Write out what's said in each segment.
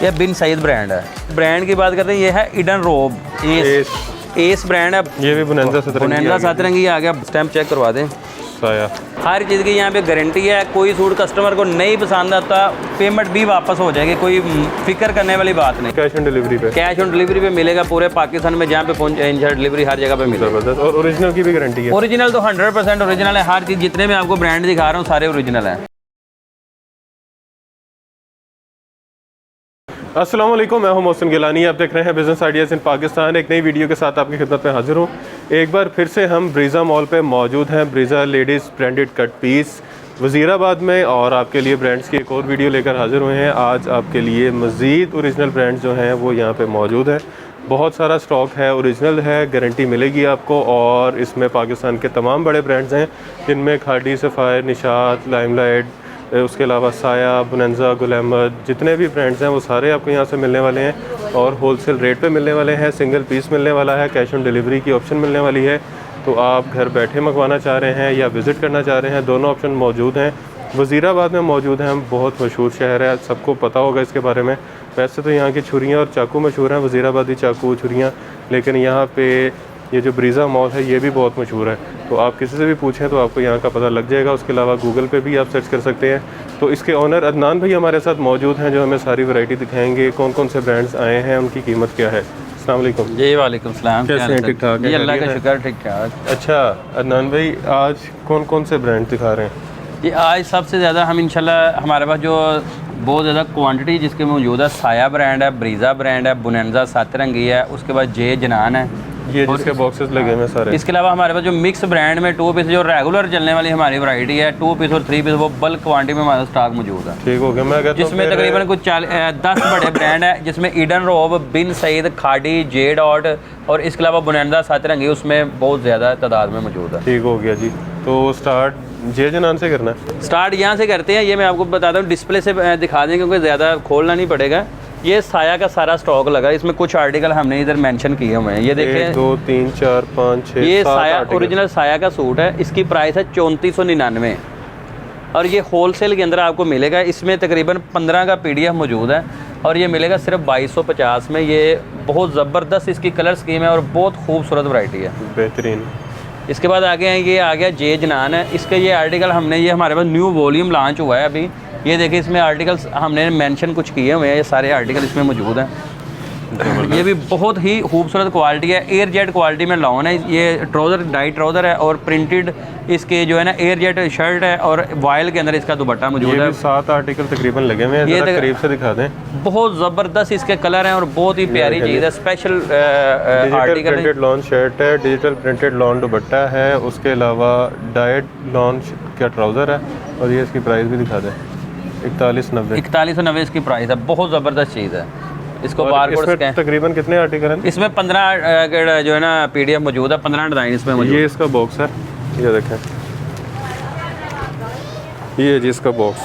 ये बिन सईद ब्रांड है। ब्रांड की बात करते हैं, ये है ईडन रोब, एस ब्रांड है। ये भी बुनंदा सतरंगी आ गया। स्टैम्प चेक करवा दें। साया हर चीज़ की यहाँ पे गारंटी है। कोई सूट कस्टमर को नहीं पसंद आता, पेमेंट भी वापस हो जाएगी, कोई फिक्र करने वाली बात नहीं। कैश ऑन डिलीवरी पे, कैश ऑन डिलीवरी पे मिलेगा पूरे पाकिस्तान में, जहाँ पे पहुँचे डिलीवरी हर जगह पे मिलेगा। जबरदस्त। और ओरिजिनल की भी गारंटी है? ओरिजिनल तो 100% ओरिजिनल है। हर चीज़ जितने मैं आपको ब्रांड दिखा रहा हूँ सारे ओरिजिनल हैं। अस्सलाम वालेकुम, मैं हूं मोहसिन गिलानी। आप देख रहे हैं बिज़नेस आइडियाज़ इन पाकिस्तान। एक नई वीडियो के साथ आपकी खिदमत में हाजिर हूं। एक बार फिर से हम ब्रीज़ा मॉल पे मौजूद हैं। Breeza ladies branded cut piece Wazirabad में, और आपके लिए ब्रांड्स की एक और वीडियो लेकर हाजिर हुए हैं। आज आपके लिए मज़ीद ओरिजिनल ब्रांड्स जो हैं वो यहाँ पे मौजूद हैं। बहुत सारा स्टॉक है, ओरिजिनल है, गारंटी मिलेगी आपको। और इसमें पाकिस्तान के तमाम बड़े ब्रांड्स हैं, जिनमें खाड़ी, सफ़ायर, निशात, लाइमलाइट, उसके अलावा साया, बुनंजा, गुल अहमद, जितने भी ब्रांड्स हैं वो सारे आपको यहाँ से मिलने वाले हैं। और होलसेल रेट पे मिलने वाले हैं। सिंगल पीस मिलने वाला है। कैश ऑन डिलीवरी की ऑप्शन मिलने वाली है। तो आप घर बैठे मंगवाना चाह रहे हैं या विज़िट करना चाह रहे हैं, दोनों ऑप्शन मौजूद हैं। वज़ीराबाद में मौजूद हैं हम। बहुत मशहूर शहर है, सबको पता होगा इसके बारे में। वैसे तो यहाँ की छुरियाँ और चाकू मशहूर हैं, वज़ीराबादी चाकू छुरियाँ, लेकिन यहाँ पे ये जो ब्रीज़ा मॉल है ये भी बहुत मशहूर है। तो आप किसी से भी पूछें तो आपको यहाँ का पता लग जाएगा। उसके अलावा गूगल पे भी आप सर्च कर सकते हैं। तो इसके ओनर अदनान भाई हमारे साथ मौजूद हैं, जो हमें सारी वैरायटी दिखाएंगे, कौन कौन से ब्रांड्स आए हैं, उनकी कीमत क्या है। अस्सलाम वालेकुम। जी वालेकुम सलाम। कैसे हैं? ठीक ठाक? जी अल्लाह का शुक्र, ठीक ठाक। अच्छा अदनान भाई, आज कौन कौन से ब्रांड दिखा रहे हैं? जी आज सबसे ज़्यादा हम इंशाल्लाह हमारे पास जो बहुत ज़्यादा क्वांटिटी जिसके मौजूद है, साया ब्रांड है, ब्रीज़ा ब्रांड है, बुनंजा सतरंगी है, उसके बाद जे जनान है, ये जिसके बॉक्सेस लगे हुए सारे। इसके अलावा हमारे पास जो मिक्स ब्रांड में 2 पीस जो रेगुलर चलने वाली हमारी वैरायटी है, 2 पीस और 3 पीस, वो बल्क क्वांटिटी में हमारा स्टॉक मौजूद है। ठीक हो गया। मैं कहता हूं जिसमें तकरीबन कुछ 10 बड़े ब्रांड है, जिसमें ईडन रोब, बिन सईद, खाड़ी, जे डॉट और इसके अलावा बुनंदा सतरंगी उसमें बहुत ज़्यादा तादाद में मौजूद है। ठीक हो गया जी। तो स्टार्ट जे जनान से करना है? स्टार्ट यहाँ से करते हैं। ये मैं आपको बताता हूँ, डिस्प्ले से दिखा दें क्योंकि ज़्यादा खोलना नहीं पड़ेगा। ये साया का सारा स्टॉक लगा, इसमें कुछ आर्टिकल हमने इधर मेंशन किए हुए हैं। ये देखिए 1 2 3 4 5 6 ये 7 साया आर्टिकल। ओरिजिनल साया का सूट है। इसकी प्राइस है 3499 और ये होलसेल के अंदर आपको मिलेगा। इसमें तकरीबन 15 का PDF मौजूद है और ये मिलेगा सिर्फ 2250 में। ये बहुत ज़बरदस्त इसकी कलर स्कीम है और बहुत खूबसूरत वैरायटी है, बेहतरीन। इसके बाद आगे हैं, ये आ गया जे जनान है। इसका ये आर्टिकल हमने, ये हमारे पास न्यू वॉल्यूम लॉन्च हुआ है अभी। ये देखिए इसमें आर्टिकल्स हमने मेंशन कुछ किए हुए हैं, ये सारे आर्टिकल इसमें मौजूद हैं। ये भी बहुत ही खूबसूरत क्वालिटी है, एयर जेट क्वालिटी में लॉन है। ये ट्राउज़र डाई ट्राउज़र है और प्रिंटेड इसके जो है ना एयर जेट शर्ट है और वायल के अंदर इसका दुपट्टा मौजूद है। 7 आर्टिकल तकरीबन लगे हुए हैं। ये करीब से दिखा दें। बहुत ज़बरदस्त इसके कलर हैं और बहुत ही प्यारी चीज़ है। Special article printed lawn shirt है, डिजिटल प्रिंटेड लॉन दुपट्टा है, उसके अलावा डाइट लॉन का ट्राउज़र है। और ये इसकी प्राइस भी दिखा दें। 4190 इसकी प्राइस है। बहुत ज़बरदस्त चीज़ है। इसको बारकोड स्कैन। तकरीबन कितने आर्टिकल हैं इसमें? 15 जो है ना PDF मौजूद है, 15 डिज़ाइन इसमें मौजूद। ये इसका बॉक्स है, ये देखें, ये जी इसका बॉक्स,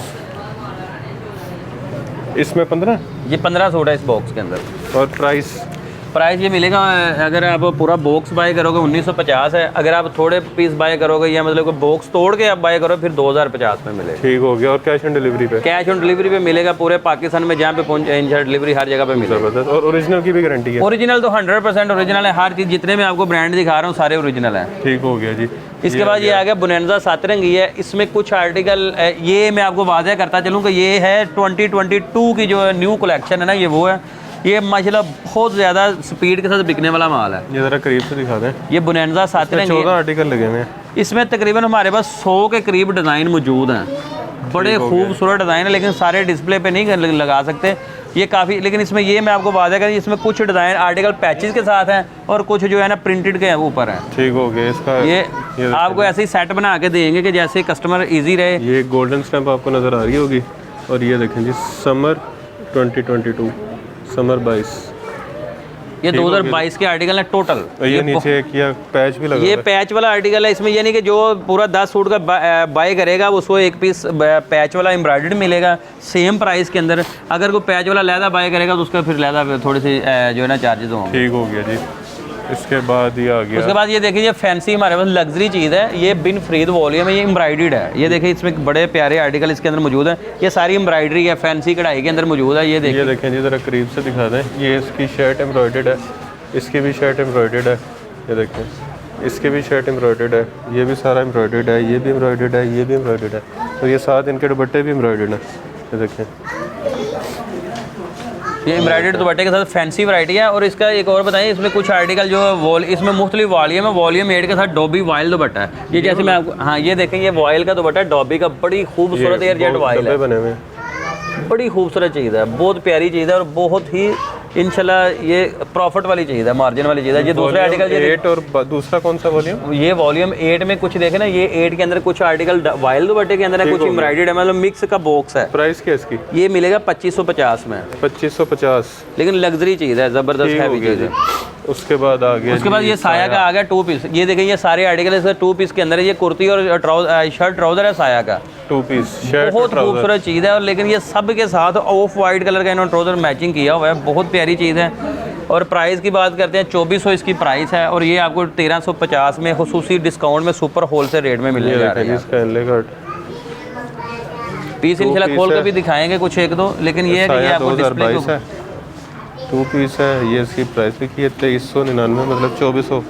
इसमें 15 ये 15 सूट है इस बॉक्स के अंदर। और प्राइस ये मिलेगा, अगर आप पूरा बॉक्स बाय करोगे 1950 है। अगर आप थोड़े पीस बाय करोगे या मतलब बॉक्स तोड़ के आप बाय करो फिर 2050 में मिलेगा। ठीक हो गया। और कैश ऑन डिलीवरी पे? कैश ऑन डिलीवरी पे मिलेगा पूरे पाकिस्तान में, जहाँ पे पहुंचे डिलीवरी हर जगह पे मिलेगा। जबरदस्त। और ओरिजिनल की भी गारंटी है? ओरिजिनल तो 100% ओरिजिनल है। हर चीज़ जितने मैं आपको ब्रांड दिखा रहा हूँ सारे ओरिजिनल हैं। ठीक हो गया जी। इसके बाद ये आ गया बुनंजा सतरंगी है। इसमें कुछ आर्टिकल, ये मैं आपको वाज़ह करता चलूँ कि ये है 2022 की जो न्यू कलेक्शन है ना, ये वो है। ये माशाल्लाह बहुत ज़्यादा स्पीड के साथ बिकने वाला माल है। ये ज़रा करीब से दिखा दें। ये बुनंजा सतरंगी, 14 आर्टिकल लगे हुए हैं। इसमें तकरीबन हमारे पास 100 के करीब डिज़ाइन मौजूद हैं। बड़े खूबसूरत डिज़ाइन है, लेकिन सारे डिस्प्ले पे नहीं लगा सकते ये काफ़ी। लेकिन इसमें ये मैं आपको वादा करें, इसमें कुछ डिज़ाइन आर्टिकल पैचेस के साथ हैं और कुछ जो है ना प्रिंटेड के ऊपर हैं। ठीक हो गया। इसका ये आपको ऐसे ही सेट बना के देंगे कि जैसे कस्टमर ईजी रहे। ये गोल्डन स्टैंप आपको नज़र आ रही होगी। और ये देखें जी, समर 2022, समर 22, ये 2022 के आर्टिकल है टोटल। ये नीचे एक या पैच भी लगा, ये पैच वाला आर्टिकल है। इसमें यानी कि जो पूरा 10 सूट का बाय करेगा उसको एक पीस पैच वाला एम्ब्रॉयडर्ड मिलेगा सेम प्राइस के अंदर। अगर कोई पैच वाला लहदा बाय करेगा तो उसका फिर लहदा थोड़ी सी जो है ना चार्जेस होंगे। ठीक हो गया जी। इसके बाद ये आ गया। उसके बाद ये देखिए ये फैंसी हमारे पास लग्जरी चीज़ है, ये बिन फ्रीद वॉल्यूम है, ये एम्ब्रॉयडर्ड है। ये देखिए इसमें बड़े प्यारे आर्टिकल इसके अंदर मौजूद है, ये सारी एम्ब्रॉयडरी है, फैंसी कढ़ाई के अंदर मौजूद है। ये देखें जी, ज़रा करीब से दिखा दें। ये इसकी शर्ट एम्ब्रॉयडर्ड है, इसकी भी शर्ट एम्ब्रॉयडर्ड है। ये देखें, इसकी भी शर्ट एम्ब्रॉयडर्ड है, ये भी सारा एम्ब्रॉयडर्ड है, ये भी एम्ब्रॉयडर्ड है, ये भी एम्ब्रॉयडर्ड है, और ये साथ इनके दुपट्टे भी एम्ब्रॉयडर्ड हैं। ये देखें, ये एम्ब्रॉयडर्ड दुपट्टे के साथ फैंसी वैरायटी है। और इसका एक और बताइए, इसमें कुछ आर्टिकल जो वॉल, इसमें मुख्तलिफ वॉल्यूम है। वॉल्यूम 8 के साथ डॉबी वाइल दुपट्टा है। ये जैसे मैं आपको, हाँ ये देखें, ये वॉयल का दुपट्टा है डॉबी का, बड़ी खूबसूरत एयर जेट वॉयल है, बने हुए, बड़ी खूबसूरत चीज़ है, बहुत प्यारी चीज़ है और बहुत ही इंशाल्लाह ये प्रॉफिट वाली चीज़ है, मार्जिन वाली चीज़ है। ये दूसरे आर्टिकल 8 और दूसरा कौन सा वॉल्यूम? ये वॉल्यूम 8 में कुछ देखे ना, ये 8 के अंदर कुछ आर्टिकल वाइल दुपट्टे के अंदर है, कुछ एम्ब्रॉयडर्ड है, मतलब मिक्स का बॉक्स है। प्राइस क्या इसकी? ये मिलेगा 2550 में, 2550, लेकिन लग्जरी चीज़ है, ज़बरदस्त हैवी चीज़ है। उसके बाद आ गया, उसके बाद ये साया का आ गया 2 पीस। ये देखें, ये सारे आर्टिकल इसका 2 पीस के अंदर है। ये कुर्ती और शर्ट ट्राउजर है साया का, 2 पीस शर्ट, बहुत खूबसूरत चीज़ है। और लेकिन ये सब के साथ ऑफ वाइट कलर का इन्होंने ट्राउजर मैचिंग किया हुआ है, बहुत प्यारी चीज़ है। और प्राइस की बात करते हैं, 2400 इसकी प्राइस है, और ये आपको 1350 में खुसूसी डिस्काउंट में सुपर होलसेल रेट में मिलने जा रहा है। पीस इंशाल्लाह खोल कर भी दिखाएंगे कुछ एक दो, लेकिन ये है कि ये आपको डिस्प्ले है, 2 पीस है। ये इसकी प्राइस भी की है 2399, मतलब 2400।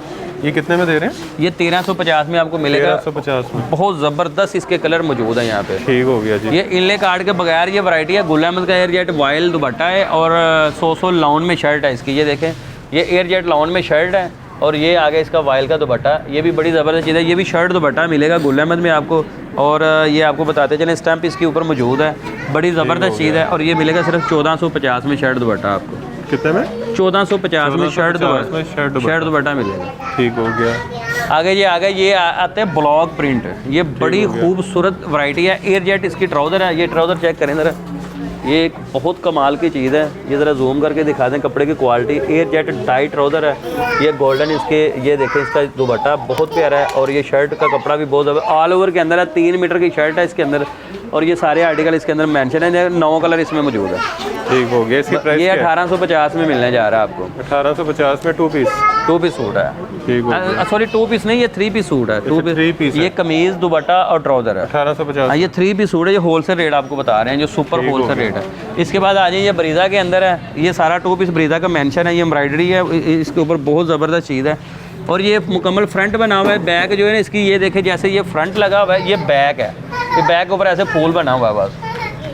ये कितने में दे रहे हैं? ये 1350 में आपको मिलेगा, 1350 में। बहुत ज़बरदस्त इसके कलर मौजूद है यहाँ पे। ठीक हो गया जी। ये इनले कार्ड के बगैर ये वैरायटी है। गुल अहमद का एयर जेट वाइल दुपट्टा है और 100 लाउन में शर्ट है इसकी। ये देखें, ये एयर जेट लाउन में शर्ट है और ये आगे इसका वाइल का दुपट्टा। ये भी बड़ी ज़बरदस्त चीज़ है। ये भी शर्ट दुपट्टा मिलेगा गुल अहमद में आपको, और ये आपको बताते चलें स्टैंप इसके ऊपर मौजूद है, बड़ी ज़बरदस्त चीज़ है। और ये मिलेगा सिर्फ 1450 में शर्ट दुपट्टा आपको। कितने में? 1450 में शर्ट दुपट्टा मिलेगा। ठीक हो गया। आगे ये आते हैं ब्लॉक प्रिंट। ये बड़ी खूबसूरत वैरायटी है। एयर जेट इसकी ट्राउज़र है। ये ट्राउज़र चेक करें ज़रा, ये एक बहुत कमाल की चीज़ है। ये ज़रा जूम करके दिखा दें कपड़े की quality. Air jet dye trouser है। ये गोल्डन इसके, ये देखें इसका दुपट्टा बहुत प्यारा है, और ये शर्ट का कपड़ा भी बहुत ज़बरदस्त ऑल ओवर के अंदर है। 3 मीटर की शर्ट है इसके अंदर, और ये सारे आर्टिकल इसके अंदर मेंशन है। 9 कलर इसमें मौजूद है। ठीक हो गया। इसकी प्राइस ये 1850 में मिलने जा रहा है आपको। 1850 में 2 पीस सूट है। ठीक हो, सॉरी 2 पीस नहीं, ये 3 पीस सूट है। 3 पीस। ये कमीज दुपट्टा और ट्राउजर है। 1850। ये 3 पीस सूट है। ये होलसेल रेट आपको बता रहे हैं, जो सुपर होलसेल रेट है। इसके बाद आ जाइए, ये ब्रीजा के अंदर है। ये सारा 2 पीस ब्रीजा का मेंशन है। ये एम्ब्रॉयडरी है इसके ऊपर, बहुत ज़बरदस्त चीज़ है। और ये मुकम्मल फ्रंट बना हुआ है। बैक जो है ना इसकी, ये देखे जैसे ये फ्रंट लगा हुआ है, ये बैक है। ये बैक के ऊपर ऐसे फूल बना हुआ है, बस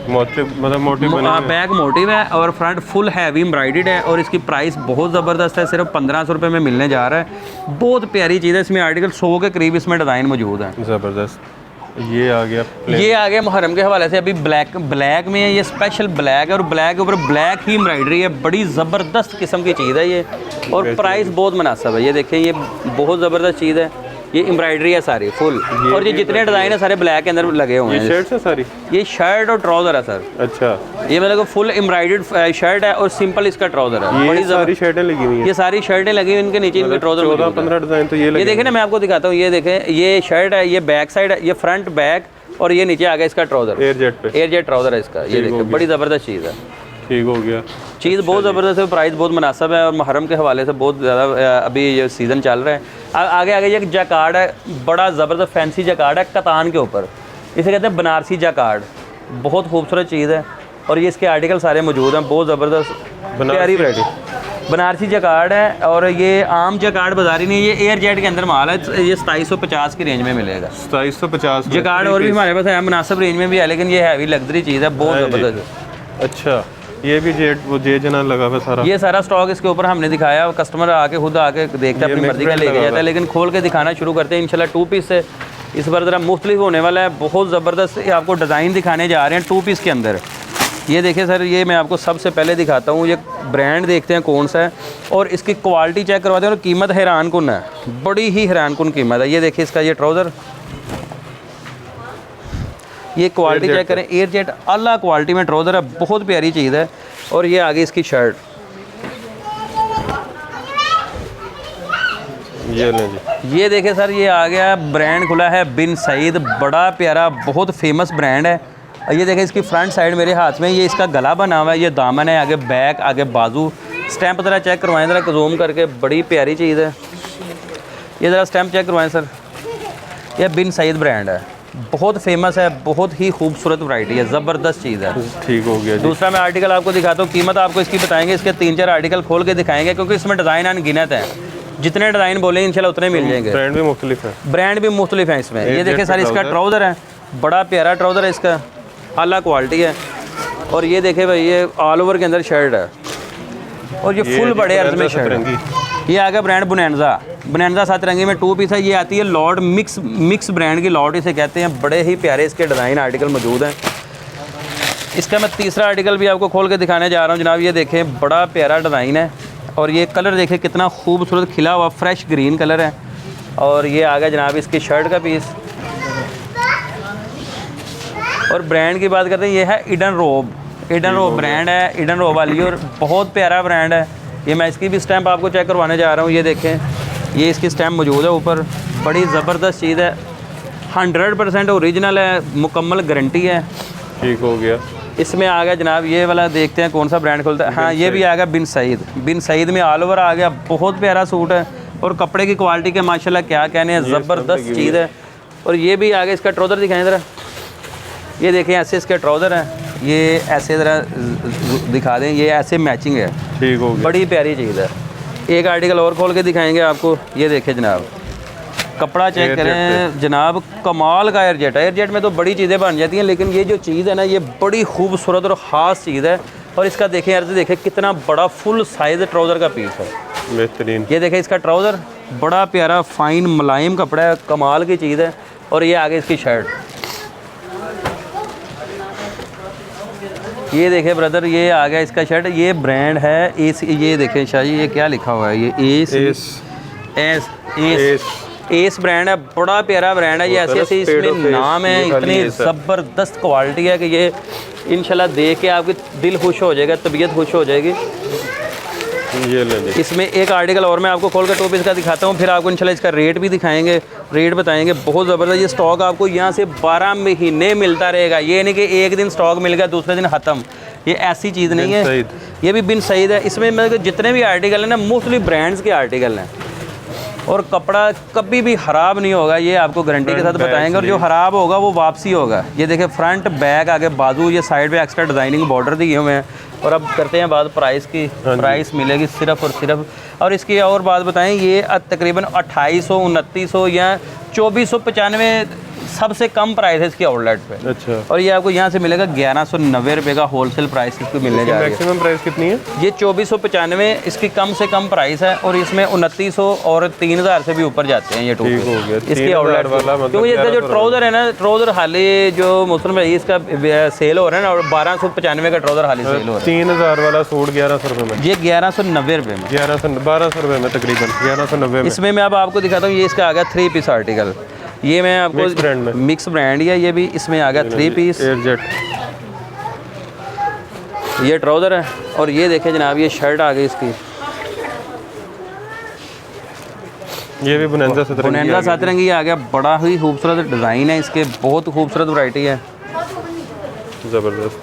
मोटिव, मतलब मोटिव बना है। बैक मोटिव है और फ्रंट फुल हैवी एम्ब्रॉयडर्ड है। और इसकी प्राइस बहुत ज़बरदस्त है, सिर्फ 1500 रुपये में मिलने जा रहा है। बहुत प्यारी चीज़ है। इसमें आर्टिकल 100 के करीब इसमें डिज़ाइन मौजूद है। ज़बरदस्त। ये आ गया मुहर्रम के हवाले से। अभी ब्लैक में है, ये स्पेशल ब्लैक है, और ब्लैक के ऊपर ब्लैक ही एम्ब्रॉयडरी है। बड़ी ज़बरदस्त किस्म की चीज़ है ये, और प्राइस बहुत मुनासिब है। ये देखें, ये बहुत ज़बरदस्त चीज़ है। ये एम्ब्रॉयडरी है सारी फुल, और ये जितने डिज़ाइन है सारे ब्लैक के अंदर लगे हुए हैं। शर्ट है सारी? ये शर्ट और ट्राउज़र है सर। अच्छा, ये मतलब फुल एम्ब्रॉयडर्ड शर्ट है और सिंपल इसका ट्राउज़र है। ये सारी शर्टें लगी हुई हैं। ये सारी शर्टें लगी हुई, इनके नीचे इनके ट्राउज़र 14-15 डिज़ाइन तो ये देखें ना, मैं आपको दिखाता हूँ। ये देखें, ये शर्ट है, ये बैक साइड है, ये फ्रंट बैक, और ये नीचे आ गया इसका ट्राउज़र। एयर जेट ट्राउज़र है इसका। ये देखें, बड़ी ज़बरदस्त चीज़ है। ठीक हो गया। चीज़ बहुत ज़बरदस्त है, प्राइस बहुत मुनासिब है, और मुहर्रम के हवाले से बहुत ज़्यादा अभी ये सीज़न चल रहा है। आगे ये जैकार्ड है, बड़ा ज़बरदस्त फैंसी जैकार्ड है कतान के ऊपर। इसे कहते हैं बनारसी जैकार्ड। बहुत खूबसूरत चीज़ है, और ये इसके आर्टिकल सारे मौजूद हैं। बहुत ज़बरदस्त प्यारी वैरायटी बनारसी जैकार्ड है। और ये आम जैकार्ड बाजारी नहीं, ये एयर जेट के अंदर माल है। ये 2750 की रेंज में मिलेगा। 2750 जैकार्ड और भी हमारे पास है, मुनासिब रेंज में भी है, लेकिन ये हैवी लग्जरी चीज़ है, बहुत ज़बरदस्त। अच्छा, ये भी जेट जना लगा हुआ सारा। ये सारा स्टॉक इसके ऊपर हमने दिखाया। कस्टमर आके खुद आके देखते हैं, अपनी मर्जी का लेके जाता है, लेकिन खोल के दिखाना शुरू करते हैं इंशाल्लाह। 2 पीस से इस बार ज़रा मुख्तलिफ होने वाला है। बहुत ज़बरदस्त आपको डिज़ाइन दिखाने जा रहे हैं 2 पीस के अंदर। ये देखिए सर, ये मैं आपको सबसे पहले दिखाता हूँ। ये ब्रांड देखते हैं कौन सा है, और इसकी क्वालिटी चेक करवाते हैं, और कीमत हैरान कुन है, बड़ी ही हैरान कुन कीमत है। ये देखिए इसका ये ट्राउज़र, ये क्वालिटी चेक करें। एयर जेट आला क्वालिटी में ट्राउज़र है, बहुत प्यारी चीज़ है। और ये आगे इसकी शर्ट, ये ले जी। ये देखें सर, ये आ गया ब्रांड खुला है बिन सईद, बड़ा प्यारा बहुत फेमस ब्रांड है। और ये देखें इसकी फ्रंट साइड मेरे हाथ में, ये इसका गला बना हुआ है, ये दामन है, आगे बैक, आगे बाजू, स्टैंप ज़रा चेक करवाएं, ज़रा जूम करके, बड़ी प्यारी चीज़ है ये। ज़रा स्टैंप चेक करवाएं सर। ये बिन सईद ब्रांड है, बहुत फेमस है, बहुत ही खूबसूरत वैरायटी है, ज़बरदस्त चीज़ है। ठीक हो गया जी। दूसरा मैं आर्टिकल आपको दिखाता हूँ, कीमत आपको इसकी बताएंगे, इसके 3-4 आर्टिकल खोल के दिखाएंगे क्योंकि इसमें डिज़ाइन अनगिनत हैं, जितने डिज़ाइन बोले इंशाल्लाह उतने मिल जाएंगे। ब्रांड भी मुख्तलिफ है, ब्रांड भी मुख्तलिफ हैं इसमें। ये देखिए सर, इसका ट्राउज़र है, बड़ा प्यारा ट्राउज़र है इसका, आला क्वालिटी है। और ये देखे भाई, ये ऑल ओवर के अंदर शर्ट है और ये फुल बड़े अर्ज में शर्ट है। ये आ गया ब्रांड बुनैंजा 7 रंगी में 2 पीस है। ये आती है लॉर्ड मिक्स ब्रांड की, लॉर्ड इसे कहते हैं। बड़े ही प्यारे इसके डिज़ाइन आर्टिकल मौजूद हैं। इसका मैं तीसरा आर्टिकल भी आपको खोल के दिखाने जा रहा हूँ जनाब। ये देखें, बड़ा प्यारा डिज़ाइन है और ये कलर देखें कितना खूबसूरत खिला हुआ फ्रेश ग्रीन कलर है। और ये आ गया जनाब इसकी शर्ट का पीस। और ब्रांड की बात करते हैं, ये है ईडन रोब ब्रांड है, ईडन रोब वाली, और बहुत प्यारा ब्रांड है ये। मैं इसकी भी स्टैंप आपको चेक करवाने जा रहा हूँ। ये देखें, ये इसकी स्टैंप मौजूद है ऊपर, बड़ी ज़बरदस्त चीज़ है, 100% ओरिजिनल है, मुकम्मल गारंटी है। ठीक हो गया। इसमें आ गया जनाब ये वाला, देखते हैं कौन सा ब्रांड खुलता है। हाँ, ये भी आ गया बिन सईद में ऑल ओवर आ गया, बहुत प्यारा सूट है और कपड़े की क्वालिटी के माशाल्लाह क्या कहने हैं, ज़बरदस्त चीज़ है। और ये भी आ गया, इसका ट्राउज़र दिखाएं ज़रा। ये देखें, ऐसे इसके ट्राउज़र हैं, ये ऐसे ज़रा दिखा दें, ये ऐसे मैचिंग है। ठीक हो गया, बड़ी प्यारी चीज़ है। एक आर्टिकल और खोल के दिखाएंगे आपको। ये देखें जनाब, कपड़ा चेक करें जनाब, कमाल का एयरजेट है। एयरजेट में तो बड़ी चीज़ें बन जाती हैं, लेकिन ये जो चीज़ है ना, ये बड़ी खूबसूरत और ख़ास चीज़ है। और इसका देखें अर्ज, देखें कितना बड़ा फुल साइज़ ट्राउज़र का पीस है, बेहतरीन। ये देखें इसका ट्राउज़र, बड़ा प्यारा फाइन मुलायम कपड़ा है, कमाल की चीज़ है। और ये आगे इसकी शर्ट, ये देखें ब्रदर, ये आ गया इसका शर्ट। ये ब्रांड है एस, ये देखें शाही, ये क्या लिखा हुआ है, ये एस ब्रांड है, बड़ा प्यारा ब्रांड है। ये ऐसे इसमें नाम है, इतनी ज़बरदस्त क्वालिटी है कि ये इंशाल्लाह देख के आपकी दिल खुश हो जाएगा, तबीयत खुश हो जाएगी। ये ले। इसमें एक आर्टिकल और मैं आपको खोल कर 2 पीस का दिखाता हूँ, फिर आपको इंशाल्लाह इसका रेट भी दिखाएंगे, रेट बताएंगे। बहुत ज़बरदस्त ये स्टॉक आपको यहाँ से 12 महीने मिलता रहेगा। ये नहीं कि एक दिन स्टॉक मिल गया दूसरे दिन ख़त्म, ये ऐसी चीज़ नहीं है। ये भी बिन सईद है। इसमें मतलब जितने भी आर्टिकल हैं ना, मुख्तलिफ ब्रांड्स के आर्टिकल हैं और कपड़ा कभी भी ख़राब नहीं होगा, ये आपको गारंटी के साथ बताएंगे। और जो ख़राब होगा वो वापसी होगा। ये देखें, फ्रंट बैक आगे बाजू, ये साइड पे एक्स्ट्रा डिज़ाइनिंग बॉर्डर दिए हुए हैं। और अब करते हैं बात प्राइस की। प्राइस मिलेगी सिर्फ और सिर्फ, और इसकी और बात बताएं, ये तकरीबन 2800, 2900 या 2495 सबसे कम प्राइस है इसकी आउटलेट पे। अच्छा। और ये आपको यहाँ से मिलेगा 1190 रुपये का होलसेल प्राइस इसको मिलने जा रहा है। मैक्सिमम प्राइस कितनी है? ये 2495 इसकी कम से कम प्राइस है, और इसमें 2900 और 3000 से भी ऊपर जाते हैं ये टू इसकी आउटलेट वाला। क्योंकि इसका जो ट्राउज़र है ना, ट्राउज़र हाली जो मुस्लिम भाई इसका सेल हो रहा है ना, और 1295 का ट्राउज़र हाली सेल हो रहा है। 3000 वाला सूट 1100 रुपये में, ये 1190 रुपये में, 1200 रुपये में तकरीबन 1190 में। इसमें मैं अब आपको दिखाता हूँ, ये इसका आ गया 3 पीस आर्टिकल। ये मैं आपको मिक्स ब्रांड है, ये भी इसमें आ गया 3 पीस एयरजेट। ये ट्राउज़र है और ये देखें जनाब, ये शर्ट आ गई इसकी। ये भी बुनैंजा 7 रंगी आ गया, बड़ा ही खूबसूरत डिज़ाइन है इसके, बहुत खूबसूरत वैरायटी है, ज़बरदस्त।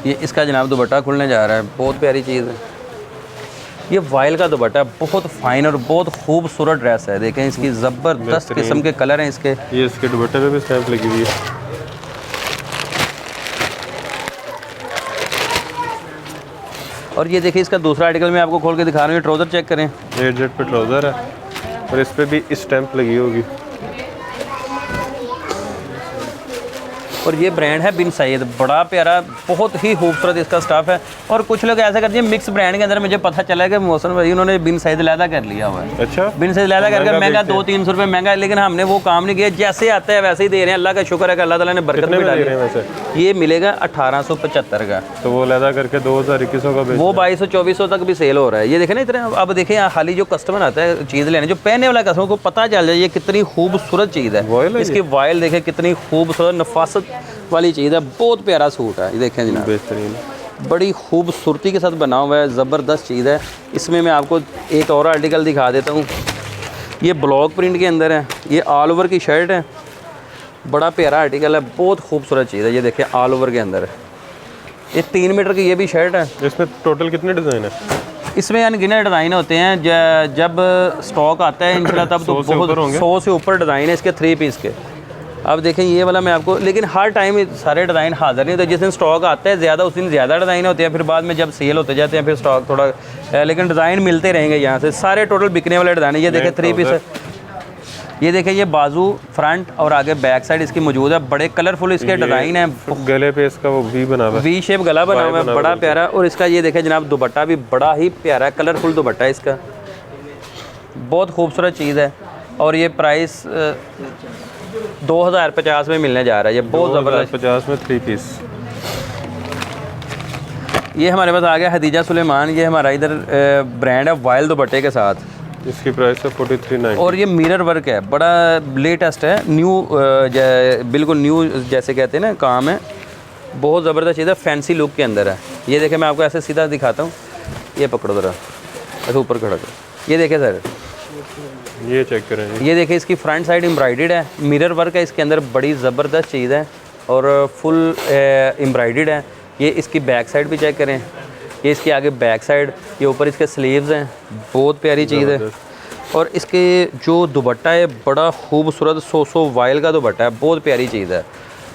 ये इसका जनाब दुपट्टा खुलने जा रहा है, बहुत प्यारी चीज़ है। ये वाइल का दुपट्टा है, बहुत फाइन और बहुत खूबसूरत ड्रेस है। देखें इसकी ज़बरदस्त किस्म के कलर हैं इसके। ये इसके दुपट्टे पे भी स्टैंप लगी हुई है। और ये देखिए, इसका दूसरा आर्टिकल मैं आपको खोल के दिखा रहा हूँ। ये ट्राउज़र चेक करें, एयरजेट पे ट्राउज़र है और इस पे भी स्टैंप लगी होगी। और ये ब्रांड है बिन सईद, बड़ा प्यारा, बहुत ही खूबसूरत इसका स्टाफ है। और कुछ लोग ऐसा करते हैं, मिक्स ब्रांड के अंदर मुझे पता चला है कि मौसम भाई उन्होंने बिन सईद लैदा कर लिया हुआ है। अच्छा, बिन सईद लैदा करके महंगा 200-300 रुपये महंगा है, लेकिन हमने वो काम नहीं किया, जैसे आता है वैसे ही दे रहे हैं। अल्लाह का शुक्र है कि अल्लाह ताला ने बरकत भी डाली है। ये मिलेगा 1875 का, तो वो लैदा करके 2000-2100 का, वो 2200-2400 तक भी सेल हो रहा है। ये देखें ना इतने। अब देखें हाली जो कस्टमर आता है चीज़ लेने, जो पहनने वाला कस्टमर को पता चल जाए ये कितनी खूबसूरत चीज़ है। इसकी वाइल देखें कितनी खूबसूरत नफासत वाली चीज़ है, बहुत प्यारा सूट है। ये देखें जनाब, बेहतरीन, बड़ी खूबसूरती के साथ बना हुआ है, ज़बरदस्त चीज़ है। इसमें मैं आपको एक और आर्टिकल दिखा देता हूँ। ये ब्लॉक प्रिंट के अंदर है, ये ऑल ओवर की शर्ट है, बड़ा प्यारा आर्टिकल है, बहुत खूबसूरत चीज़ है। ये देखें ऑल ओवर के अंदर है, ये 3 मीटर की ये भी शर्ट है। इसमें टोटल कितने डिज़ाइन है? इसमें अनगिनत डिज़ाइन होते हैं। जब स्टॉक आता है इंशाल्लाह तब तो 100 से बहुत ऊपर होंगे। 100 से ऊपर डिज़ाइन है इसके 3 पीस के। अब देखें ये वाला मैं आपको, लेकिन हर टाइम सारे डिज़ाइन हाज़िर नहीं होते। जिस दिन स्टॉक आता है ज़्यादा उस दिन ज़्यादा डिज़ाइन होते हैं, फिर बाद में जब सेल होते जाते हैं फिर स्टॉक थोड़ा लेकिन डिज़ाइन मिलते रहेंगे यहाँ से। सारे टोटल बिकने वाले डिज़ाइन है। ये देखें 3 पीस है। ये देखें ये बाजू, फ्रंट और आगे बैक साइड इसकी मौजूद है। बड़े कलरफुल इसके डिज़ाइन हैं। गले पे इसका वो वी बना हुआ है, वी शेप गला बना हुआ है, बड़ा प्यारा। और इसका ये देखें जनाब दुपट्टा भी बड़ा ही प्यारा है, कलरफुल दुपट्टा है इसका, बहुत खूबसूरत चीज़ है। और ये प्राइस 2050 में मिलने जा रहा है। ये बहुत ज़बरदस्त 50 में 3 पीस। ये हमारे पास आ गया हदीजा सुलेमान। ये हमारा इधर ब्रांड है वाइल्ड दुपट्टे के साथ। इसकी प्राइस है 4390। और ये मिरर वर्क है, बड़ा लेटेस्ट है, न्यू बिल्कुल न्यू जैसे कहते हैं ना काम है। बहुत ज़बरदस्त चीज़ है, फैंसी लुक के अंदर है। ये देखें मैं आपको ऐसे सीधा दिखाता हूँ। ये पकड़ो ज़रा, ऐसे ऊपर खड़ा करो। ये देखें सर, ये चेक करें। ये देखिए इसकी फ्रंट साइड एम्ब्रॉयडर्ड है, मिरर वर्क है इसके अंदर, बड़ी ज़बरदस्त चीज़ है और फुल एम्ब्रॉयडर्ड है। ये इसकी बैक साइड भी चेक करें। ये इसके आगे बैक साइड, ये ऊपर इसके स्लीव्स हैं, बहुत प्यारी चीज़ है। और इसके जो दुपट्टा है बड़ा खूबसूरत 100 वाइल का दुपट्टा है, बहुत प्यारी चीज़ है।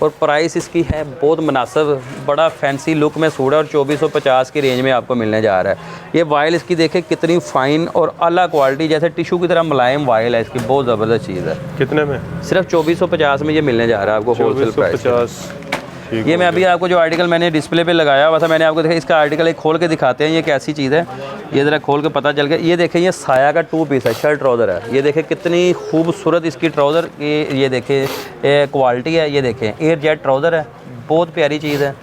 और प्राइस इसकी है बहुत मुनासिब, बड़ा फैंसी लुक में सूट है और 2450 की रेंज में आपको मिलने जा रहा है। ये वाइल इसकी देखें कितनी फ़ाइन और अला क्वालिटी, जैसे टिशू की तरह मुलायम वाइल है इसकी, बहुत ज़बरदस्त चीज़ है। कितने में? सिर्फ 2450 में ये मिलने जा रहा है आपको होलसेल प्राइस। 2450। ये मैं अभी आपको जो आर्टिकल मैंने डिस्प्ले पे लगाया हुआ था, मैंने आपको देखा इसका आर्टिकल एक खोल के दिखाते हैं ये कैसी चीज़ है। ये ज़रा खोल के पता चल गया। ये देखें ये साया का 2 पीस है, शर्ट ट्राउज़र है। ये देखें कितनी खूबसूरत इसकी ट्राउज़र की, ये देखें क्वालिटी है। ये देखें एयर जेट ट्राउज़र है, बहुत प्यारी चीज़ है।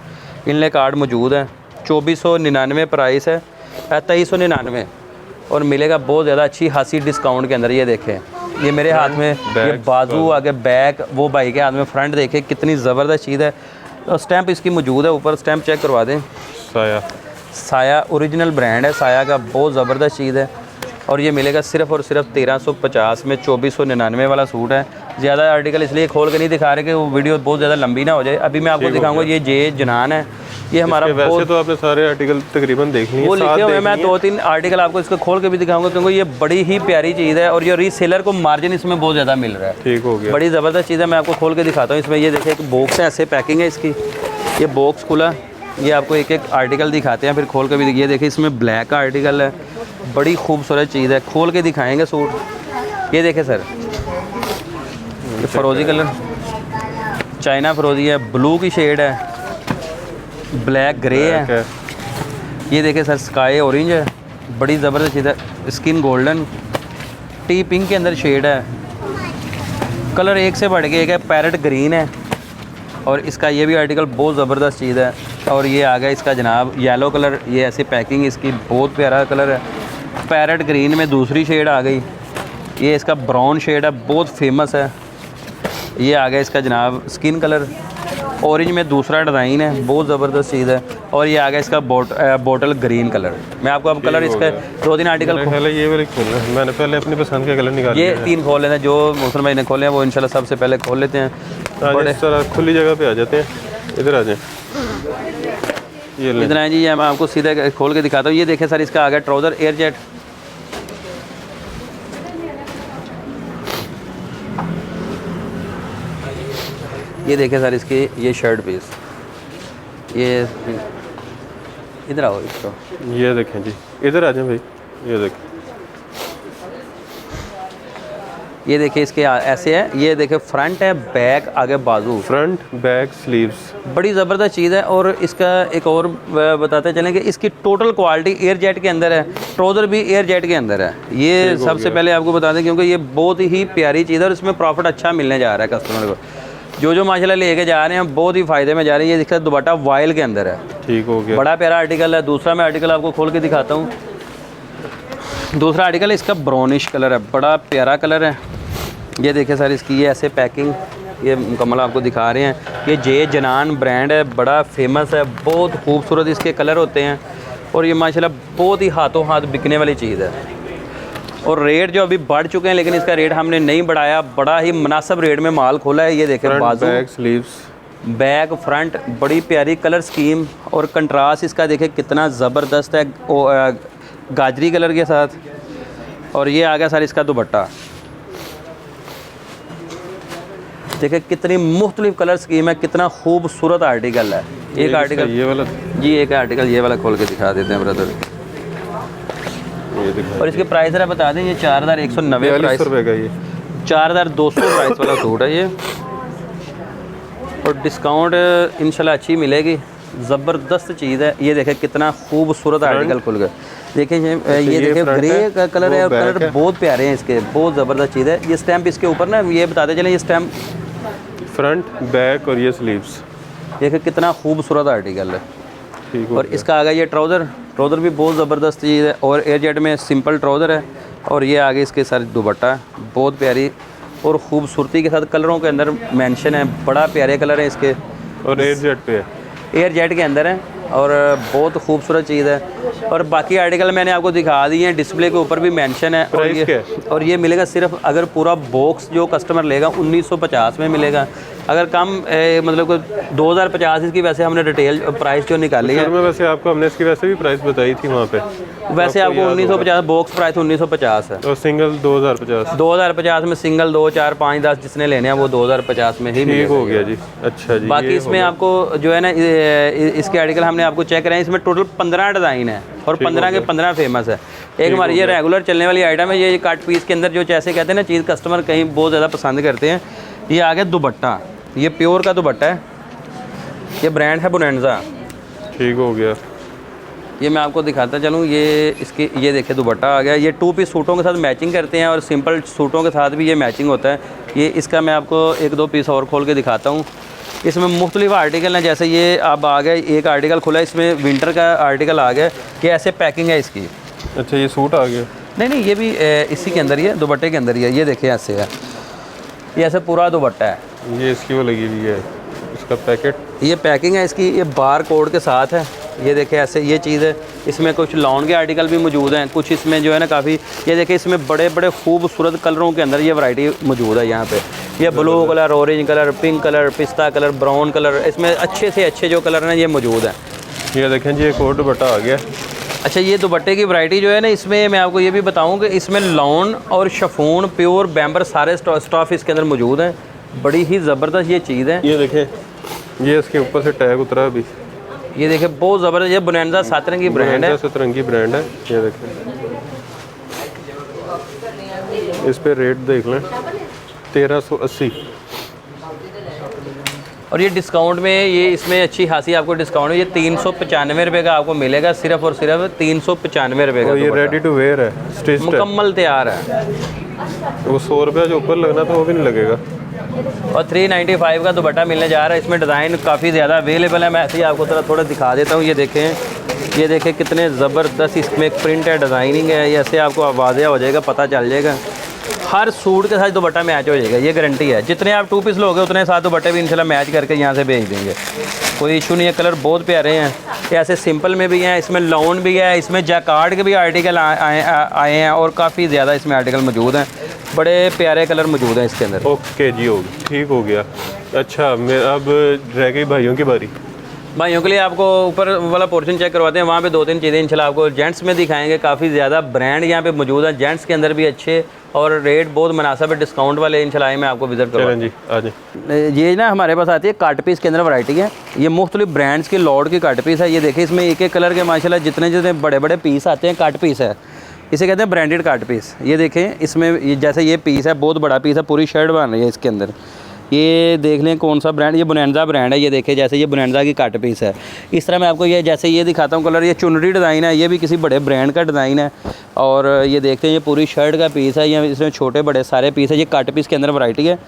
इनले कार्ड मौजूद है। 2499 प्राइस है, 2399 और मिलेगा बहुत ज़्यादा अच्छी खासी डिस्काउंट के अंदर। ये देखें ये मेरे हाथ में ये बाजू, आगे बैक, वो भाई के हाथ में फ्रंट, देखें कितनी ज़बरदस्त चीज़ है। और स्टैंप इसकी मौजूद है ऊपर, स्टैंप चेक करवा दें। साया ओरिजिनल ब्रांड है साया का, बहुत ज़बरदस्त चीज़ है। और ये मिलेगा सिर्फ और सिर्फ 1350 में। 2499 वाला सूट है। ज़्यादा आर्टिकल इसलिए खोल के नहीं दिखा रहे कि वो वीडियो बहुत ज़्यादा लंबी ना हो जाए। अभी मैं आपको दिखाऊंगा ये जे जनान है। ये हमारा वैसे तो आपने सारे आर्टिकल तकरीबन देख लिए, वो लिखे हुए हैं। मैं 2-3 आर्टिकल आपको इसको खोल के भी दिखाऊंगा क्योंकि ये बड़ी ही प्यारी चीज़ है और ये रीसेलर को मार्जिन इसमें बहुत ज़्यादा मिल रहा है। ठीक हो गया, बड़ी ज़बरदस्त चीज़ है। मैं आपको खोल के दिखाता हूँ। इसमें ये देखिए एक बॉक्स है, ऐसे पैकिंग है इसकी। ये बॉक्स खुला, ये आपको एक एक आर्टिकल दिखाते हैं फिर खोल के भी। ये देखिए इसमें ब्लैक का आर्टिकल है, बड़ी खूबसूरत चीज़ है, खोल के दिखाएंगे सूट। ये देखें सर, ये फ़रोज़ी कलर, चाइना फ़रोज़ी है, ब्लू की शेड है, ब्लैक ग्रे है। ये देखें सर स्काई ऑरेंज है, बड़ी ज़बरदस्त चीज़ है। स्किन गोल्डन, टी पिंक के अंदर शेड है। कलर एक से बढ़ के एक है, पैरेट ग्रीन है। और इसका ये भी आर्टिकल बहुत ज़बरदस्त चीज़ है। और ये आ गया इसका जनाब येलो कलर, ये ऐसी पैकिंग इसकी, बहुत प्यारा कलर है। पैरेट ग्रीन में दूसरी शेड आ गई। ये इसका ब्राउन शेड है, बहुत फेमस है। ये आ गया इसका जनाब स्किन कलर, ऑरेंज में दूसरा डिज़ाइन है, बहुत ज़बरदस्त चीज़ है। और ये आ गया इसका बोटल ग्रीन कलर। मैं आपको अब कलर इसका 2-3 आर्टिकल ये वाले खोलना है। मैंने पहले अपनी पसंद के कलर निकाले, ये 3 खोल लेते हैं जो मोहसिन भाई ने खोले हैं, वो इंशाल्लाह सबसे पहले खोल लेते हैं। बड़े इस तरह खुली जगह पे आ जाते हैं। इधर आ जाएं, ये ले। इधर आए जी, मैं आपको सीधा खोल के दिखाता हूँ। ये देखें सर इसका आ गया ट्राउज़र एयर जेट। ये देखें सर इसकी ये शर्ट पीस, ये इधर आओ इसको। ये देखें जी, इधर आ जाएं भाई। ये देखें, ये देखिए इसके ऐसे है। ये देखें फ्रंट है, बैक, आगे बाजू, फ्रंट बैक स्लीव्स, बड़ी ज़बरदस्त चीज़ है। और इसका एक और बताते चलें कि इसकी टोटल क्वालिटी एयर जेट के अंदर है, ट्राउज़र भी एयर जेट के अंदर है। ये सबसे पहले आपको बता दें क्योंकि ये बहुत ही प्यारी चीज़ है और इसमें प्रॉफिट अच्छा मिलने जा रहा है कस्टमर को। जो माशाल्लाह लेके जा रहे हैं बहुत ही फ़ायदे में जा रहे हैं। ये इसका दुपट्टा वाइल के अंदर है, ठीक हो गया, बड़ा प्यारा आर्टिकल है। दूसरा मैं आर्टिकल आपको खोल के दिखाता हूँ। दूसरा आर्टिकल इसका ब्राउनिश कलर है, बड़ा प्यारा कलर है। ये देखें सर इसकी ये ऐसे पैकिंग, ये मुकम्मल आपको दिखा रहे हैं। ये जे जनान ब्रांड है, बड़ा फेमस है, बहुत खूबसूरत इसके कलर होते हैं और ये माशाल्लाह बहुत ही हाथों हाथ बिकने वाली चीज़ है। और रेट जो अभी बढ़ चुके हैं लेकिन इसका रेट हमने नहीं बढ़ाया, बड़ा ही मुनासिब रेट में माल खोला है। ये देखें बाजू, बैक स्लीव्स, बैक फ्रंट बड़ी प्यारी कलर स्कीम और कंट्रास्ट इसका देखें कितना ज़बरदस्त है गाजरी कलर के साथ। और ये आ गया सर इसका दुपट्टा, देखिए कितनी मुख्तलिफ कलर स्कीम है, कितना खूबसूरत आर्टिकल है। एक आर्टिकल ये वाला जी, एक आर्टिकल ये वाला खोल के दिखा देते हैं ब्रदर। और इसके प्राइस जरा बता दें। ये 4190 प्राइस रुपये का, ये 4200 प्राइस वाला सूट है ये। और डिस्काउंट इंशाल्लाह अच्छी मिलेगी, ज़बरदस्त चीज़ है। ये देखें कितना खूबसूरत आर्टिकल खुल गया। देखें ये देखें ग्रे का कलर है और कलर बहुत प्यारे हैं इसके, बहुत ज़बरदस्त चीज़ है। ये स्टैम्प इसके ऊपर ना ये बताते चलें, ये स्टैम्प फ्रंट बैक और ये स्लीव्स, देखें कितना खूबसूरत आर्टिकल है। ठीक हो और इसका आ गया ये ट्राउज़र भी बहुत ज़बरदस्त चीज़ है और एयर जेट में सिंपल ट्राउज़र है। और ये आगे इसके साथ दुपट्टा है, बहुत प्यारी और ख़ूबसूरती के साथ कलरों के अंदर मेंशन है, बड़ा प्यारे कलर है इसके। और एयर जेट पे है, एयर जेट के अंदर है और बहुत खूबसूरत चीज़ है। और बाकी आर्टिकल मैंने आपको दिखा दिए हैं, डिस्प्ले के ऊपर भी मेंशन है। और ये मिलेगा सिर्फ अगर पूरा बॉक्स जो कस्टमर लेगा 1950 में मिलेगा। अगर कम मतलब 2050 इसकी वैसे हमने डिटेल प्राइस जो निकाली है। वैसे आपको हमने इसकी वैसे भी प्राइस बताई थी वहाँ पे, वैसे आपको 1950 बॉक्स प्राइस 1950 है और सिंगल 2050 में सिंगल 2, 4, 5, 10 जिसने लेने हैं वो 2050 में ही ठीक हो गया जी। अच्छा जी, बाकी इसमें आपको जो है ना इसके आर्टिकल हमने आपको चेक कराए, इसमें टोटल 15 डिज़ाइन है और 15 के 15 फेमस है। एक हमारी ये रेगुलर चलने वाली आइटम है, ये कट पीस के अंदर जो जैसे कहते हैं ना चीज़ कस्टमर कहीं बहुत ज़्यादा पसंद करते हैं। ये आ गया दुपट्टा, ये प्योर का दुपट्टा है, ये ब्रांड है बोनेंजा। ठीक हो गया। ये मैं आपको दिखाता चलूँ, ये इसके ये देखिए दुपट्टा आ गया। ये 2 पीस सूटों के साथ मैचिंग करते हैं और सिंपल सूटों के साथ भी ये मैचिंग होता है। ये इसका मैं आपको 1-2 पीस और खोल के दिखाता हूँ। इसमें मुख्तलिफ आर्टिकल हैं, जैसे ये अब आ गया एक आर्टिकल खुला, इसमें विंटर का आर्टिकल आ गया कि ऐसे पैकिंग है इसकी। अच्छा ये सूट आ गया? नहीं ये भी इसी के अंदर ही है, दुपट्टे के अंदर ही है। ये देखिए ऐसे है, ये ऐसे पूरा दुपट्टा है। ये इसकी वो लगी हुई है, इसका पैकेट, ये पैकिंग है इसकी, ये बार कोड के साथ है। ये देखें ऐसे ये चीज़ है। इसमें कुछ लॉन के आर्टिकल भी मौजूद हैं, कुछ इसमें जो है ना काफ़ी, ये देखें इसमें बड़े बड़े खूबसूरत कलरों के अंदर ये वैरायटी मौजूद है। यहाँ पे ये blue colour, orange colour, pink colour, पिस्ता कलर, ब्राउन कलर, इसमें अच्छे से अच्छे जो कलर हैं ये मौजूद हैं। ये देखें जी एक और दुपट्टा आ गया। अच्छा ये दुपट्टे की वैरायटी जो है ना, इसमें मैं आपको ये भी बताऊँ कि इसमें लॉन और शफून, प्योर, बैम्बर सारे स्टॉफ इसके अंदर मौजूद हैं। बड़ी ही ज़बरदस्त ये चीज़ है। ये देखें, ये इसके ऊपर से टैग उतरा अभी। ये देखें बहुत ज़बरदस्त, ये बोनेंजा सतरंगी ब्रांड है। सतरंगी ब्रांड है। ये देखें, इस पे रेट देख लें 1380। और ये डिस्काउंट में ये इसमें अच्छी खासी आपको डिस्काउंट है। ये 395 रुपये का आपको मिलेगा, सिर्फ और सिर्फ 395 रुपये का। ये रेडी टू वेयर है, स्टिच्ड है, मुकम्मल तैयार है। वो 100 रुपये जो ऊपर लगना था वो भी नहीं लगेगा। और 395 का दुपट्टा मिलने जा रहा है। इसमें डिज़ाइन काफ़ी ज़्यादा अवेलेबल है। मैं ऐसे ही आपको थोड़ा दिखा देता हूँ। ये देखें कितने ज़बरदस्त इसमें एक प्रिंट है, डिज़ाइनिंग है। ये ऐसे आपको वाज़ेह हो जाएगा, पता चल जाएगा। हर सूट के साथ दुपट्टा मैच हो जाएगा, ये गारंटी है। जितने आप 2 पीस लोगे उतने साथ दुपट्टे भी इंशाल्लाह मैच करके यहाँ से भेज देंगे, कोई इशू नहीं है। कलर बहुत प्यारे हैं, ये ऐसे सिंपल में भी हैं, इसमें लॉन भी है, इसमें जैकार्ड के भी आर्टिकल आए हैं और काफ़ी ज़्यादा इसमें आर्टिकल मौजूद हैं। बड़े प्यारे कलर मौजूद हैं इसके अंदर। ओके जी, हो ठीक हो गया। अच्छा अब रह गई भाइयों की बारी। भाइयों के लिए आपको ऊपर वाला पोर्शन चेक करवाते हैं, वहाँ पे 2-3 चीज़ें इंशाल्लाह आपको जेंट्स में दिखाएंगे। काफ़ी ज़्यादा ब्रांड यहाँ पे मौजूद है, जेंट्स के अंदर भी अच्छे और रेट बहुत मुनासिब है, डिस्काउंट वाले। इंशाल्लाह मैं आपको विजिट करवाऊँ जी। आ जाए। ये ना हमारे पास आती है काट पीस के अंदर वैरायटी है। ये मुख्तलिफ ब्रांड्स की लॉर्ड की काट पीस है। ये देखिए इसमें एक एक कलर के माशाल्लाह जितने बड़े बड़े पीस आते हैं काट पीस है, इसे कहते हैं ब्रांडेड काट पीस। ये देखें इसमें जैसे ये पीस है, बहुत बड़ा पीस है, पूरी शर्ट बन रही है इसके अंदर। ये देख लें कौन सा ब्रांड, ये बोनेंजा ब्रांड है। ये देखें जैसे ये बोनेंजा की कट पीस है। इस तरह मैं आपको ये जैसे ये दिखाता हूँ कलर, ये चुनरी डिज़ाइन है, ये भी किसी बड़े ब्रांड का डिज़ाइन है। और ये देखते हैं ये पूरी शर्ट का पीस है, ये इसमें छोटे बड़े सारे पीस है। ये कट पीस के अंदर वैरायटी है।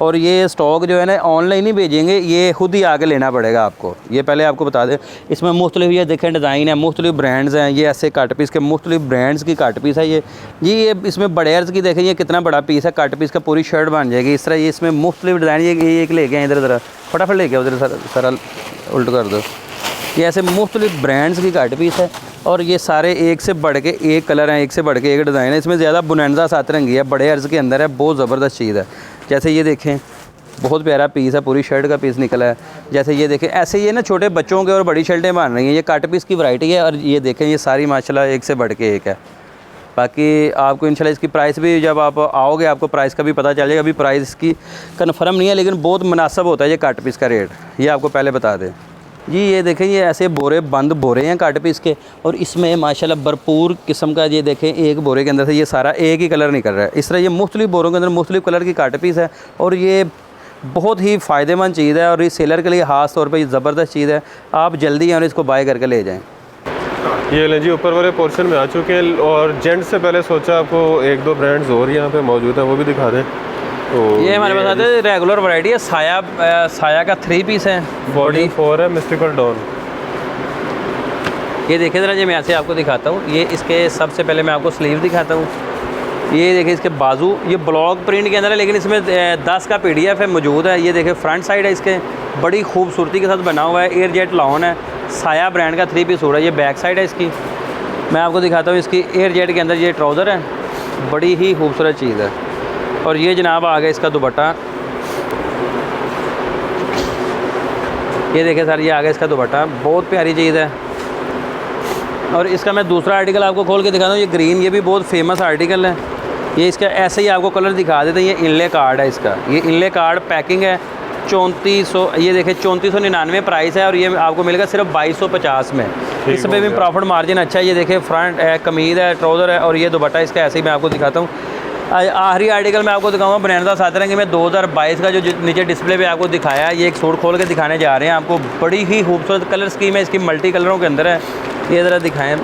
और ये स्टॉक जो है ना ऑनलाइन ही भेजेंगे, ये खुद ही आके लेना पड़ेगा आपको। ये पहले आपको बता दें, इसमें मुख्तलिफ ये देखें डिज़ाइन है, मुख्तलिफ ब्रांड्स हैं। ये ऐसे कट पीस के मुख्तलिफ ब्रांड्स की कट पीस है। ये इसमें बड़े अर्ज़ की देखें, ये कितना बड़ा पीस है, कट पीस का पूरी शर्ट बन जाएगी इस तरह। ये इसमें मुख्तलिफ डिज़ाइन, ये एक लेके आए इधर ज़रा फटाफट लेके उधर सर उल्ट कर दो। ये ऐसे मुख्तलिफ ब्रांड्स की कट पीस है और ये सारे एक से बढ़ के एक कलर हैं, एक से बढ़ के एक डिज़ाइन है। इसमें ज़्यादा बोनेंजा सतरंगी है, बड़े अर्ज़ के अंदर है, बहुत ज़बरदस्त चीज़ है। जैसे ये देखें, बहुत प्यारा पीस है, पूरी शर्ट का पीस निकला है। जैसे ये देखें, ऐसे ये ना छोटे बच्चों के और बड़ी शर्टें बन रही हैं। ये कट पीस की वैरायटी है और ये देखें ये सारी माशाल्लाह एक से बढ़ के एक है। बाकी आपको इंशाल्लाह इसकी प्राइस भी जब आप आओगे आपको प्राइस का भी पता चल जाएगा। अभी प्राइस इसकी कन्फर्म नहीं है लेकिन बहुत मुनासिब होता है ये कट पीस का रेट, ये आपको पहले बता दें जी। ये देखें ये ऐसे बोरे बंद बोरे हैं कट पीस के, और इसमें माशाल्लाह भरपूर किस्म का, ये देखें एक बोरे के अंदर से ये सारा एक ही कलर निकल रहा है। इस तरह ये मुख्तलिफ बोरों के अंदर मुख्तलिफ कलर की कट पीस है और ये बहुत ही फ़ायदेमंद चीज़ है और ये सेलर के लिए ख़ास तौर पर ये ज़बरदस्त चीज़ है। आप जल्दी और इसको बाय करके ले जाएँ। ये लें जी, ऊपर वाले पोर्शन में आ चुके हैं और जेंट्स से पहले सोचा आपको एक दो ब्रांड्स और यहाँ पे मौजूद हैं वो भी दिखा दें। तो ये हमारे पास आते हैं रेगुलर वैरायटी है, साया का 3 पीस है, बॉडी 4 है, मिस्टिकल डॉन। ये देखिए ज़रा, ये मैं ऐसे आपको दिखाता हूँ। ये इसके सबसे पहले मैं आपको स्लीव दिखाता हूँ। ये देखिए इसके बाजू, ये ब्लॉक प्रिंट के अंदर है लेकिन इसमें 10 का PDF है मौजूद है। ये देखिए फ्रंट साइड है इसके, बड़ी खूबसूरती के साथ बना हुआ है। एयर जेट लॉन है, साया ब्रांड का 3 पीस सूट है। ये बैक साइड है इसकी, मैं आपको दिखाता हूँ। इसकी एयर जेट के अंदर ये ट्राउज़र है, बड़ी ही खूबसूरत चीज़ है। और ये जनाब आ गया इसका दुपट्टा। ये देखिए सर, ये आ गया इसका दुपट्टा, बहुत प्यारी चीज़ है। और इसका मैं दूसरा आर्टिकल आपको खोल के दिखाता हूँ। ये ग्रीन, ये भी बहुत फेमस आर्टिकल है। ये इसका ऐसे ही आपको कलर दिखा देते हैं। ये इनले कार्ड है इसका, ये इनले कार्ड पैकिंग है 3400। ये देखिए 3499 प्राइस है और ये आपको मिलेगा सिर्फ 2250 में। इसमें भी प्रॉफिट मार्जिन अच्छा है। ये देखिए फ्रंट है, कमीज़ है, ट्राउज़र है और ये दुपट्टा इसका ऐसे ही मैं आपको दिखाता हूँ। आखिरी आर्टिकल मैं आपको दिखाऊंगा बनारसी सातरंगी में 2022 का, जो नीचे डिस्प्ले पे आपको दिखाया है। ये एक सूट खोल के दिखाने जा रहे हैं आपको। बड़ी ही खूबसूरत कलर स्कीम है इसकी, मल्टी कलरों के अंदर है। ये ज़रा दिखाएँ,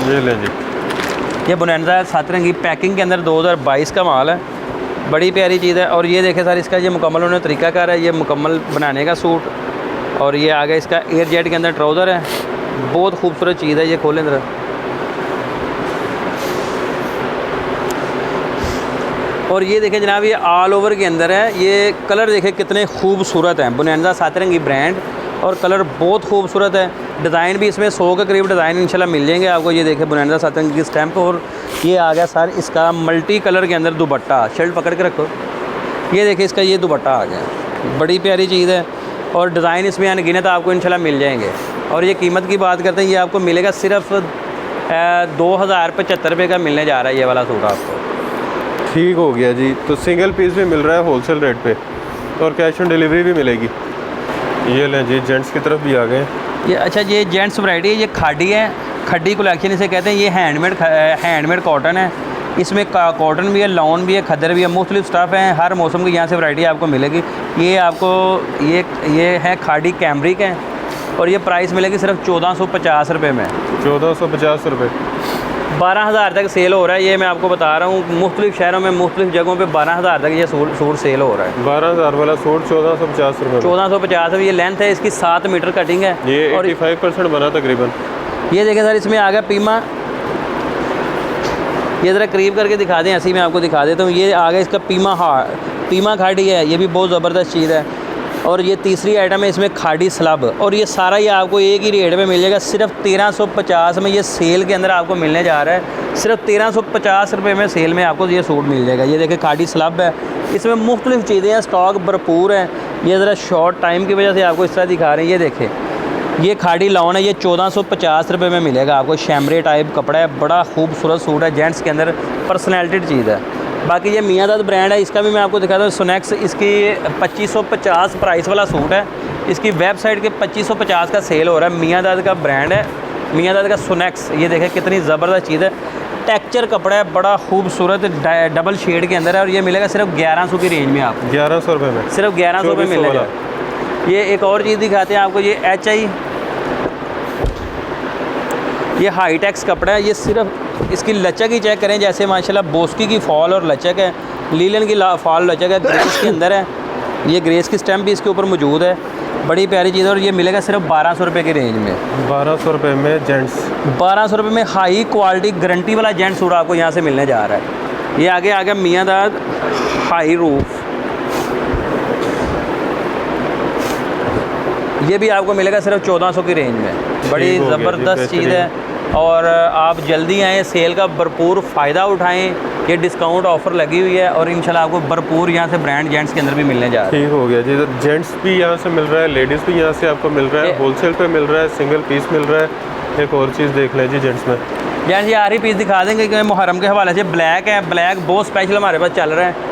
ये लें जी, ये बनारसी सातरंगी पैकिंग के अंदर 2022 का माल है, बड़ी प्यारी चीज़ है। और ये देखें सर, इसका ये मुकम्मल उन्होंने तरीकाकार है, ये मुकम्मल बनाने का सूट। और ये आ गया इसका एयर जेट के अंदर ट्राउज़र है, बहुत खूबसूरत चीज़ है। ये खोलें ज़रा, और ये देखें जनाब, ये ऑल ओवर के अंदर है। ये कलर देखें कितने खूबसूरत हैं, बनारसी सातरंगी ब्रांड, और कलर बहुत खूबसूरत है। डिज़ाइन भी इसमें 100 के करीब डिज़ाइन इंशाल्लाह मिल जाएंगे आपको। ये देखें बनारसी सातरंगी की स्टैम्प। और ये आ गया सर इसका मल्टी कलर के अंदर दुपट्टा, शर्ट पकड़ के रखो। ये देखिए इसका ये दुपट्टा आ गया, बड़ी प्यारी चीज़ है। और डिज़ाइन इसमें अनगिनत आपको इंशाल्लाह मिल जाएंगे। और ये कीमत की बात करते हैं, ये आपको मिलेगा सिर्फ 2075 रुपये का मिलने जा रहा है ये वाला सूट आपको। ठीक हो गया जी। तो सिंगल पीस भी मिल रहा है होलसेल रेट पे और कैश ऑन डिलीवरी भी मिलेगी। ये लें जी, जेंट्स की तरफ भी आ गए। ये अच्छा, ये जेंट्स वैरायटी है, ये खाड़ी है, खड्डी कलेक्शन इसे कहते हैं। ये हैंडमेड कॉटन है। इसमें कॉटन भी है, लॉन भी है, खद्दर भी है, मुख्तलिफ स्टफ़ हैं। हर मौसम की यहाँ से वैरायटी आपको मिलेगी। ये आपको ये है खाड़ी कैमरिक है और ये प्राइस मिलेगी सिर्फ 1450 रुपये में। 1450 रुपये, 12,000 तक सेल हो रहा है। ये मैं आपको बता रहा हूँ, मुख्तलिफ शहरों में मुख्तलिफ जगहों पे 12,000 तक ये सूट सेल हो रहा है। 12,000 वाला सूट 1450 रुपये। 1450 है। ये लेंथ है इसकी 7 मीटर कटिंग है। ये और 85% बना तकरीबन। ये देखें सर, इसमें आ गया पीमा। ये ज़रा करीब करके दिखा दें, ऐसे ही मैं आपको दिखा देता हूँ। ये आ गया इसका पीमा खाड़ी है, ये भी बहुत ज़बरदस्त चीज़ है। और ये तीसरी आइटम है इसमें खाड़ी स्लब। और ये सारा ये आपको एक ही रेट में मिल जाएगा, सिर्फ 1350 में। ये सेल के अंदर आपको मिलने जा रहा है, सिर्फ 1350 रुपये में सेल में आपको ये सूट मिल जाएगा। ये देखिए खाड़ी स्लब है, इसमें मुख्तलिफ चीज़ें हैं, स्टॉक भरपूर है। ये ज़रा शॉर्ट टाइम की वजह से आपको इस तरह दिखा रहे हैं। ये देखें, ये खाड़ी लॉन है, ये 1450 रुपये में मिलेगा आपको। शैमरे टाइप कपड़ा है, बड़ा खूबसूरत सूट है, जेंट्स के अंदर पर्सनैलिटी चीज़ है। बाकी ये मियाँदाद ब्रांड है, इसका भी मैं आपको दिखाता हूँ। सोनेक्स, इसकी 2550 प्राइस वाला सूट है। इसकी वेबसाइट के 2550 का सेल हो रहा है। मियाँदाद का ब्रांड है, मियाँदाद का सोनेक्स। ये देखें कितनी ज़बरदस्त चीज़ है, टेक्चर कपड़ा है, बड़ा खूबसूरत डबल शेड के अंदर है। और ये मिलेगा सिर्फ 1100 की रेंज में आपको। 1100 रुपये में, सिर्फ 1100 रुपये मिलेगा। ये एक और चीज़ दिखाते हैं आपको, ये HI, ये हाईटेक्स कपड़ा है। ये सिर्फ इसकी लचक ही चेक करें, जैसे माशाल्लाह बोस्की की फॉल और लचक है, लीलन की फॉल लचक है, ग्रेस के अंदर है। ये ग्रेस की स्टैम्प भी इसके ऊपर मौजूद है, बड़ी प्यारी चीज़ है। और ये मिलेगा सिर्फ 1200 रुपये की रेंज में। 1200 रुपये में जेंट्स, 1200 रुपये में हाई क्वालिटी गारंटी वाला जेंट्स सूट आपको यहाँ से मिलने जा रहा है। ये आगे आ गया मियाँदाद हाई रूफ। ये भी आपको मिलेगा सिर्फ 1400 की रेंज में, बड़ी ज़बरदस्त चीज़ है। और आप जल्दी आएँ, सेल का भरपूर फ़ायदा उठाएँ। ये डिस्काउंट ऑफ़र लगी हुई है और इंशाल्लाह आपको भरपूर यहाँ से ब्रांड जेंट्स के अंदर भी मिलने जा रहा है। ठीक हो गया जी। तो जेंट्स भी यहाँ से मिल रहा है, लेडीज़ भी यहाँ से आपको मिल रहा है, होलसेल पे मिल रहा है, सिंगल पीस मिल रहा है। एक और चीज़ देख लें जी जेंट्स में। जैसे ये आरी पीस दिखा देंगे कि मुहर्रम के हवाले से ब्लैक है, ब्लैक बहुत स्पेशल हमारे पास चल रहा है।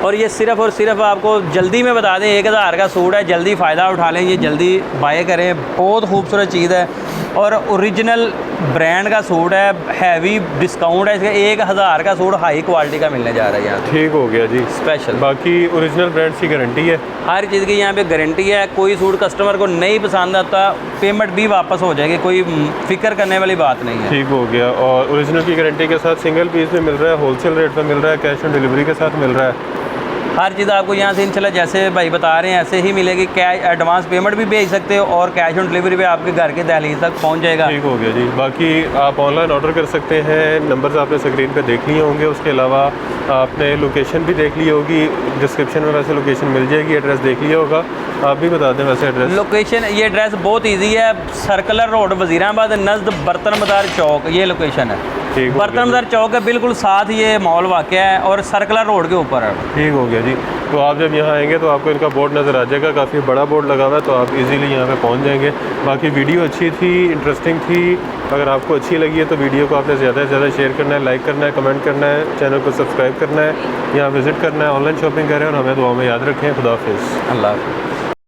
और ये सिर्फ़ और सिर्फ आपको जल्दी में बता दें 1000 का सूट है, जल्दी फ़ायदा उठा लें, ये जल्दी बाय करें। बहुत खूबसूरत चीज़ है और ओरिजिनल ब्रांड का सूट है, हैवी डिस्काउंट है इसका। 1000 का सूट हाई क्वालिटी का मिलने जा रहा है यहाँ। ठीक हो गया जी। स्पेशल बाकी ओरिजिनल ब्रांड्स की गारंटी है, हर चीज़ की यहाँ पे गारंटी है। कोई सूट कस्टमर को नहीं पसंद आता, पेमेंट भी वापस हो जाएगी, कोई फिक्र करने वाली बात नहीं है। ठीक हो गया। और ओरिजिनल की गारंटी के साथ सिंगल पीस में मिल रहा है, होलसेल रेट पे मिल रहा है, कैश ऑन डिलीवरी के साथ मिल रहा है। हर चीज़ आपको यहाँ से इंशाल्लाह जैसे भाई बता रहे हैं ऐसे ही मिलेगी। कैश एडवांस पेमेंट भी भेज सकते हो और कैश ऑन डिलीवरी पे आपके घर के दहलीज तक पहुँच जाएगा। ठीक हो गया जी। बाकी आप ऑनलाइन ऑर्डर कर सकते हैं, नंबर्स आपने स्क्रीन पे देख लिए होंगे। उसके अलावा आपने लोकेशन भी देख ली होगी, डिस्क्रिप्शन में वैसे लोकेशन मिल जाएगी, एड्रेस देख लिया होगा। आप भी बता दें वैसे एड्रेस। लोकेशन ये एड्रेस बहुत इजी है, सर्कुलर रोड वजीराबाद नज़द बर्तन बाजार चौक, ये लोकेशन है। ठीक हो बर्तन गया बाजार चौक के बिल्कुल साथ ये मॉल वाक़या है और सर्कुलर रोड के ऊपर है। ठीक हो गया जी। तो आप जब यहाँ आएंगे तो आपको इनका बोर्ड नज़र आ जाएगा, काफ़ी बड़ा बोर्ड लगा हुआ है, तो आप इजीली यहाँ पे पहुँच जाएंगे। बाकी वीडियो अच्छी थी, इंटरेस्टिंग थी। अगर आपको अच्छी लगी है तो वीडियो को आपने ज़्यादा से ज़्यादा शेयर करना है, लाइक करना है, कमेंट करना है, चैनल को सब्सक्राइब करना है, यहाँ विज़िट करना है, ऑनलाइन शॉपिंग करें और हमें दुआ में याद रखें। खुदा हाफिज़। अल्लाह हाफ़िज़।